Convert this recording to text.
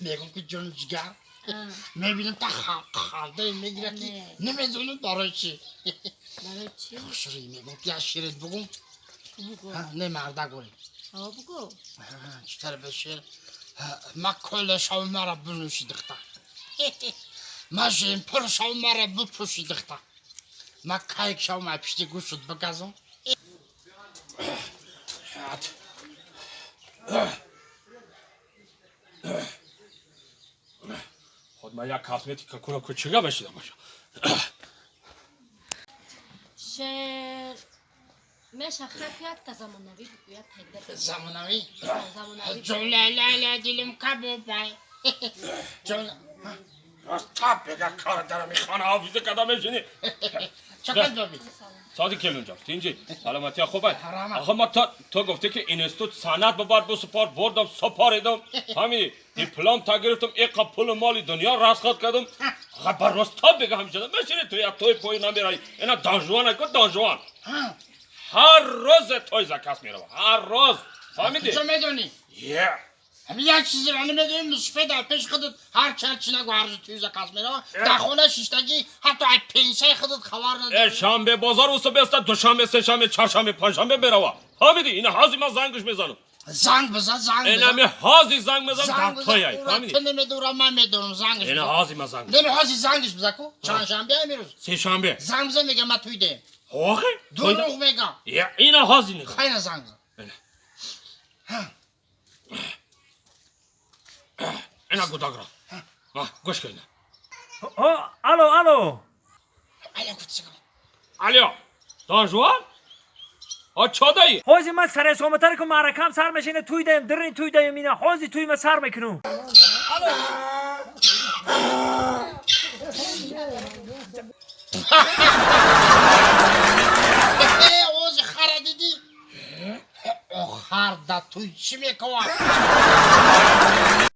میگم که جون جگر میبینم تا خالده میگیره که نمیدونم برای چی. برای چی؟ خوشوری میگم که شیرت بگم. بگو. نه مردا گوی. بگو. چطور بشه؟ ما کل شام مرا بنوشیدخته. ما جیم پر شام مرا بپوشیدخته. ما کایک شام اپشتی گوشت بگذارم. خود من یک کاسمتیک کنم که چیگه بشیدم باشه. شعر میشه خطیت که زمانوی بگوید تگده زمانوی؟ زمانوی جمله لیلا دیلم کبابای. جمله تا بگه کار دارم خانه حافظه کدام میشینی. چقدر ببین؟ سادی کلون جان تینجی سلامتی خوبه. آخه ما تو گفته که اینستیتوت سند ببر بسپار بردم سپاریدم همین دیپلم تا گرفتم یک پول مالی دنیا رسخت کردم. آخه بر روز تا بگه همیشه میشینی تو یک توی پای نمیرایی اینا دانجوان نکن دانجوان هر روز توی زکاس میره هر روز فهمیدی؟ چه میدونی؟ همین یک چیزی رو نمیدونی نصفه در پیش خودت هر چرچی نگو هر روز توی زکاس میره در خونه شیشتگی حتی ای پنسه خودت خبر نداری. شنبه بازار وسط بیسته دوشنبه سه‌شنبه چهارشنبه پنجشنبه بروه فهمیدی اینا حاضی من زنگش میزنم زنگ بزن زنگ اینا بزن می حاضی زنگ میزنم در توی فهمیدی تو نمیدونم من میدونم زنگش بزن اینا حاضی من زنگ نمی حاضی زنگش بزن کو چهارشنبه میروز سه‌شنبه زنگ بزن میگم من توی ده آخه دروغ میگم اینا حاضی نه خیلی زنگ بزن اینا گوداگرا گوش کن الو الو کچکم الو دانجوان چادایی حاجی من سر سومتر که معرکم سر میشینه توی دایم درین توی دایم اینه حاجی توی من سر میکنم اوز خره دیدی خر دا توی چی میکنم